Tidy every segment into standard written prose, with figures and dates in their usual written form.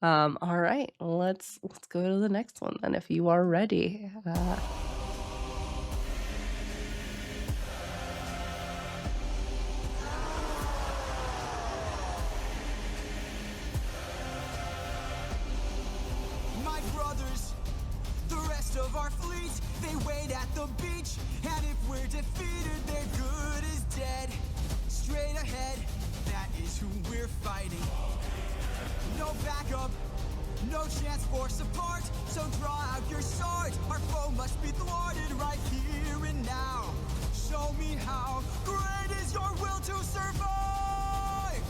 All right, let's go to the next one then if you are ready. My brothers, the rest of our fleet, they wait at the beach. And if we're defeated, their good is dead. Straight ahead, that is who we're fighting. No backup, no chance for support. So draw out your sword. Our foe must be thwarted right here and now. Show me how great is your will to survive.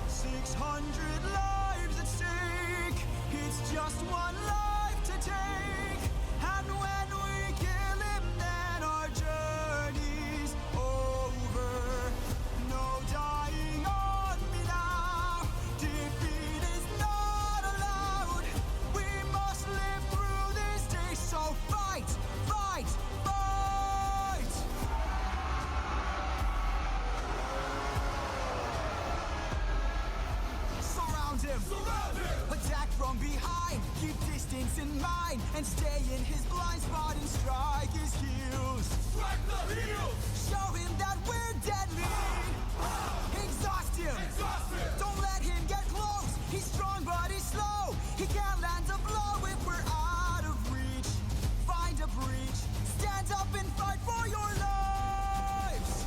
600 lives at stake. It's just one life to take. And when we kill him, then our journey's over. No dying on me now. Defeat is not allowed. We must live through this day. So fight, fight, fight. Surround him. Attack from behind. Keep distance in mind and stay in his blind spot and strike his heels. Strike the heels. Show him that we're deadly. Exhaust him. Don't let him get close. He's strong but he's slow. He can't land a blow if we're out of reach. Find a breach. Stand up and fight for your lives.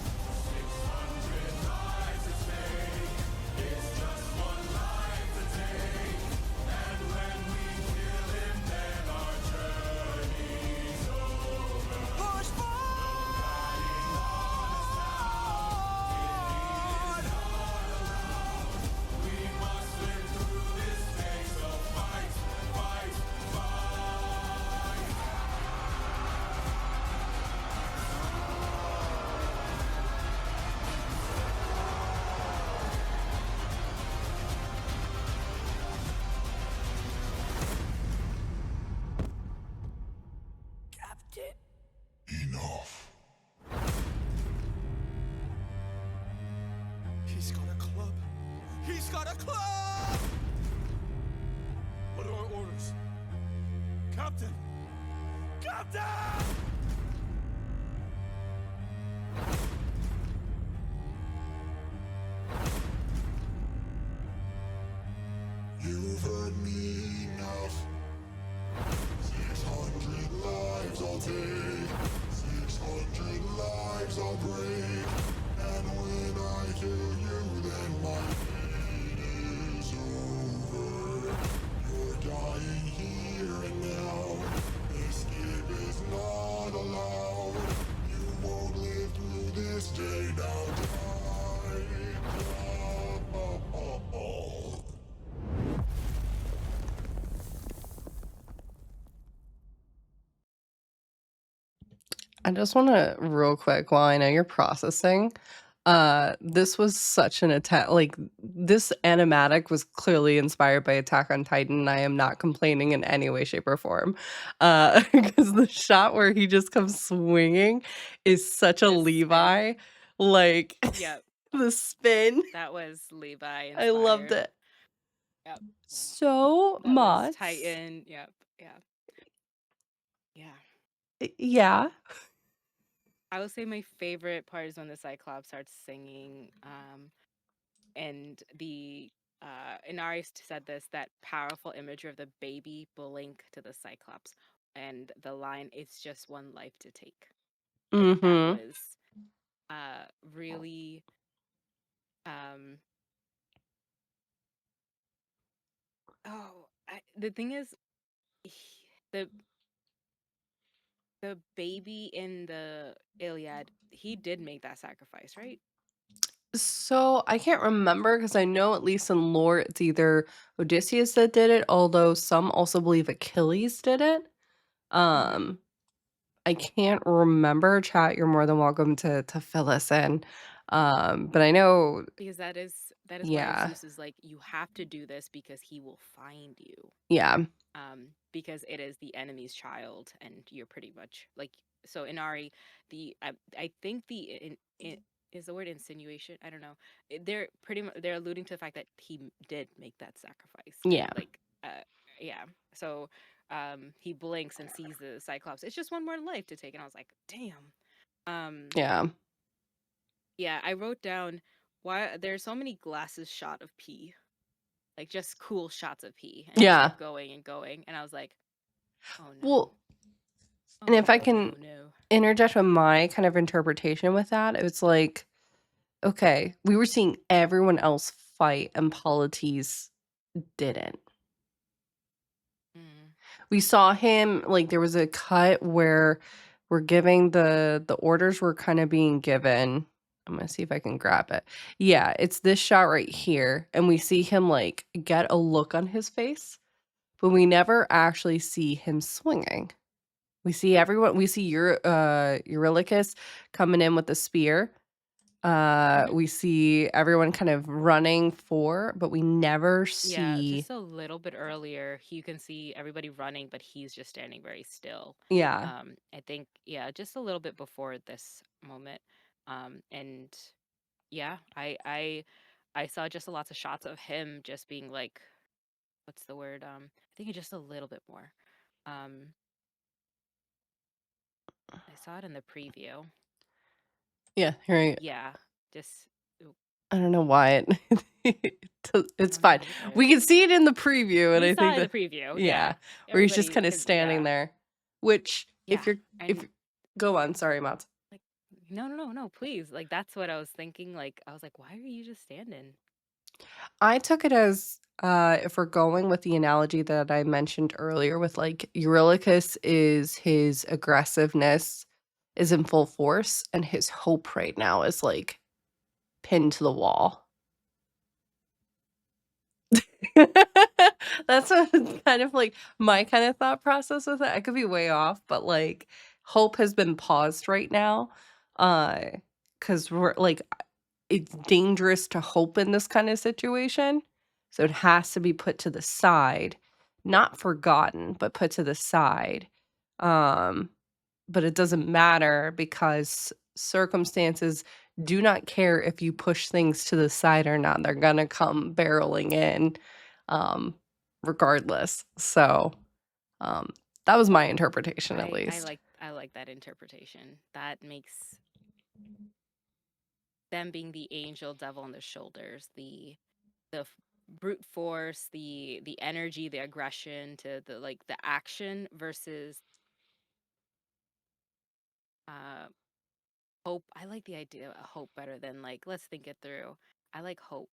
600 lives at stake. It's just one life to take. And when we kill him, then our journey's over. Push forward! We must live through this day, so fight, fight, fight. Captain. Enough. He's got a club. He's got a club! What are our orders? Captain! Captain! You've heard me enough. 600 lives I'll take. 600 lives I'll break. And when I kill you, then my fate is over. You're dying here and now. Escape is not allowed. You won't live through this day now. Die. I just want to real quick while I know you're processing. This was such an attack. Like this animatic was clearly inspired by Attack on Titan. And I am not complaining in any way, shape, or form. Because the shot where he just comes swinging is such a The spin. Levi. Like Yep, the spin. that was Levi inspired. I loved it Yep, so that was much. Titan. Yep, yeah. Yeah. I would say my favorite part is when the Cyclops starts singing, and the Inari said this, that powerful imagery of the baby bullying to the Cyclops, and the line, "It's just one life to take." Like, that Mm-hmm. was really the thing is, the baby in the Iliad, he did make that sacrifice, right? So I can't remember because I know at least in lore it's either Odysseus that did it, although some also believe Achilles did it. Um, I can't remember. Chat, you're more than welcome to fill us in. But I know, Because that is why yeah, Zeus is like, you have to do this because he will find you. yeah, Because it is the enemy's child, and you're pretty much like, so Inari, I think is the word insinuation. I don't know. They're pretty much, they're alluding to the fact that he did make that sacrifice. yeah. Like, yeah. So he blinks and sees the Cyclops. It's just one more life to take, and I was like, damn. Yeah. Yeah, I wrote down why there's so many glasses shot of pee, like just cool shots of pee, and it just Yeah. kept going and going, and I was like, oh no, Well, oh and if I no, can no, no. interject with my kind of interpretation with that, it's like, okay, we were seeing everyone else fight and Polites didn't. Mm. We saw him, like, there was a cut where we're giving the orders were kind of being given. I'm gonna see if I can grab it. Yeah, it's this shot right here, and we see him, like, get a look on his face, but we never actually see him swinging. We see everyone we see Eurylochus coming in with the spear. Hmm. We see everyone kind of running for, but we never Yeah, see. just a little bit earlier, you can see everybody running, but he's just standing very still. Yeah. I think, yeah, just a little bit before this moment. And yeah, I saw just lots of shots of him just being like, what's the word? I think just a little bit more. Um, I saw it in the preview. Yeah, right. Yeah, just ooh, I don't know why I it's don't know fine. either. We can see it in the preview, and We I saw think it in the that preview. yeah, Yeah, where he's just everybody kinda can. standing Yeah, there, which yeah, if and go on, sorry, Mats. like, no, no, no, no, please. Like that's what I was thinking. Like I was like, why are you just standing? I took it as, if we're going with the analogy that I mentioned earlier with, like, Eurylochus is his aggressiveness is in full force, and his hope right now is, like, pinned to the wall. That's what kind of, like, my kind of thought process with it. I could be way off, but, like, hope has been paused right now, because 'cause we're like, it's dangerous to hope in this kind of situation, so it has to be put to the side, not forgotten, but put to the side. Um, but it doesn't matter because circumstances do not care if you push things to the side or not. They're gonna come barreling in, um, regardless. So, um, that was my interpretation at least. I like that interpretation. That makes them being the angel devil on the shoulders, the brute force, the energy, the aggression to the like the action versus uh hope. I like the idea of hope better than like let's think it through. I like hope.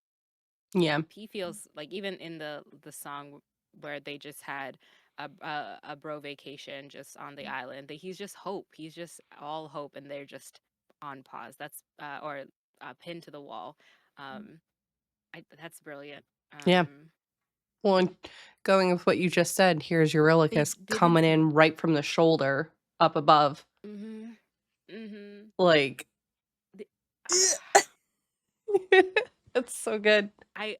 Yeah. He feels like even in the song where they just had a bro vacation just on the island, that he's just hope. He's just all hope, and they're just on pause. That's or pinned to the wall. Um, that's brilliant. Yeah. Um, Well, and going with what you just said, here's Eurylochus they didn't coming see. in right from the shoulder up above. Mhm. Mhm. Like, The, it's so good. I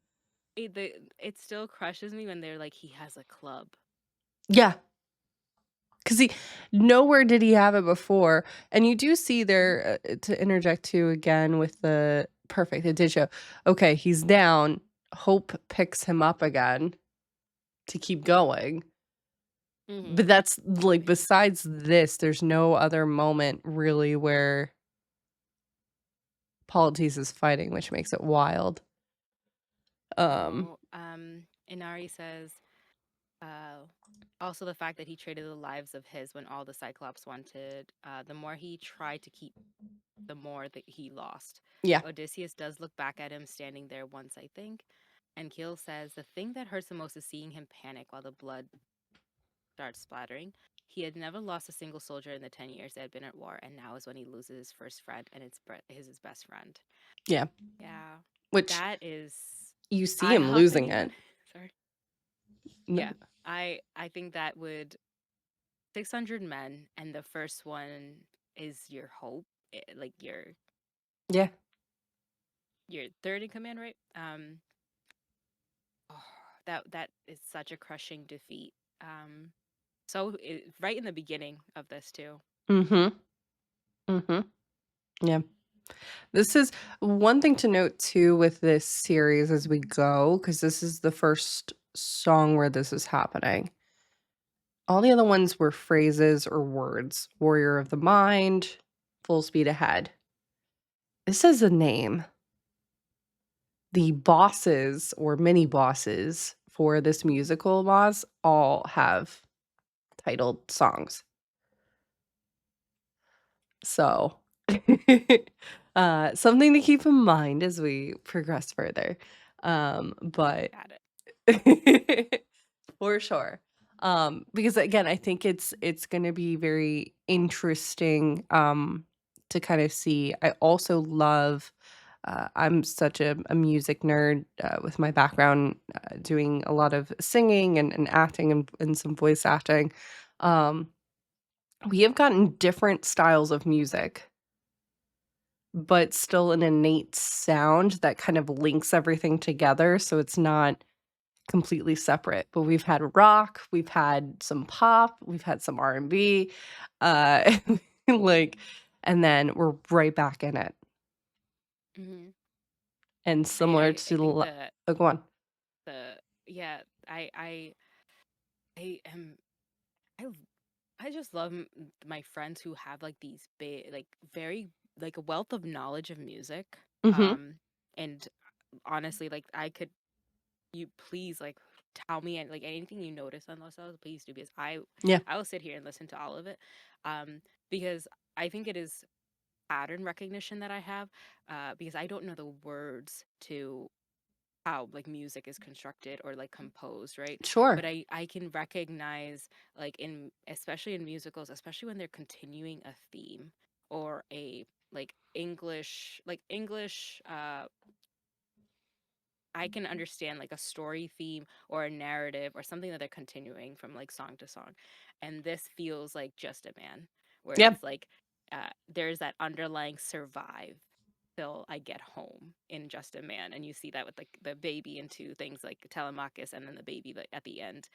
it still crushes me when they're like he has a club. Yeah, because he nowhere did he have it before, and you do see Mhm. there, to interject too again with the perfect, it did show, okay, he's down, Hope picks him up again to keep going, but Mhm. that's, like, besides this, there's no other moment really where Polites is fighting, which makes it wild. Um, No. Inari says Uh, also, the fact that he traded the lives of his when all the Cyclops wanted, the more he tried to keep, the more that he lost. yeah, Odysseus does look back at him standing there once, I think. And Keel says the thing that hurts the most is seeing him panic while the blood starts splattering. He had never lost a single soldier in the 10 years they had been at war, and now is when he loses his first friend, and it's his best friend. yeah, Yeah, which that is. you see I him hugged losing anyone. it. Sorry. No, Yeah, I think that would 600 men, and the first one is your hope, like yeah, your third in command, right? Oh, that is such a crushing defeat. So right in the beginning of this too. mhm, mhm, yeah. This is one thing to note too with this series as we go, because this is the first song where this is happening. All the other ones were phrases or words. Warrior of the Mind, Full Speed Ahead. This is a name. The bosses or mini bosses for this musical boss all have titled songs. So, something to keep in mind as we progress further. But Got it. for sure. Because again, I think it's gonna be very interesting to kind of see. I also love I'm such a music nerd with my background doing a lot of singing and acting and some voice acting. Um, we have gotten different styles of music, but still an innate sound that kind of links everything together, so it's not completely separate. But we've had rock, we've had some pop, we've had some R&B, uh, like, and then we're right back in it. Hmm. And similar I to think l oh, go on. the yeah, I am I l- I just love my friends who have like these big, like very like a wealth of knowledge of music. Mhm. Um, and honestly, like I could you please like tell me and like anything you notice on Los Angeles, please do because Yeah, I will sit here and listen to all of it. Because I think it is pattern recognition that I have, because I don't know the words to how like music is constructed or like composed, right? sure. But I can recognize like in especially in musicals, especially when they're continuing a theme or a like English I can understand like a story theme or a narrative or something that they're continuing from like song to song. And this feels like Just a Man, where Yep. it's like there's that underlying survive till I get home in Just a Man. And you see that with like the baby into things like Telemachus and then the baby like, at the end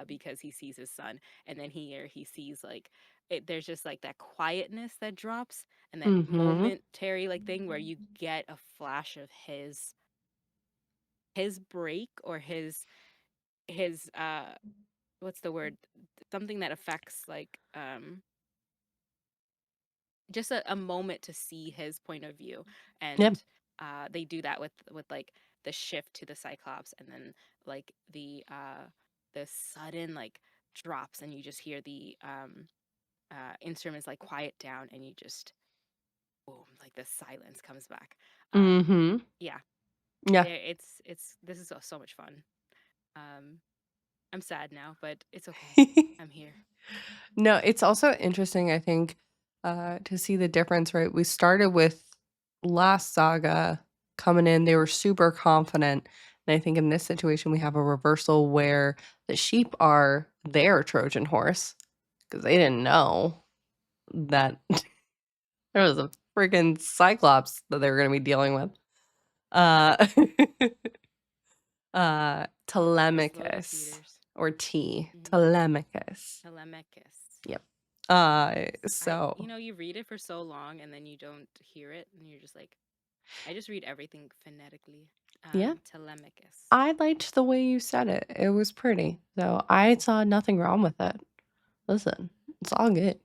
because he sees his son. And then here he sees like, there's just like that quietness that drops and that Mhm. momentary like thing where you get a flash of his break or his what's the word, something that affects like just a moment to see his point of view. Yep. And they do that with like the shift to the Cyclops and then like the sudden like drops and you just hear the instruments like quiet down and you just boom, like the silence comes back. um Mhm. yeah, Yeah. it's this is so much fun. um I'm sad now, but it's okay. I'm here. No, it's also interesting, I think, to see the difference, right? We started with last saga coming in, they were super confident. And I think in this situation, we have a reversal where the sheep are their Trojan horse because they didn't know that there was a freaking Cyclops that they were going to be dealing with. Uh, The slow Telemachus defeaters. or T, Hmm. Telemachus. Telemachus. Yep. You So know, you read it for so long and then you don't hear it, and you're just like, I just read everything phonetically. yeah, Telemachus. I liked the way you said it. It was pretty. So I saw nothing wrong with it. Listen, it's all good.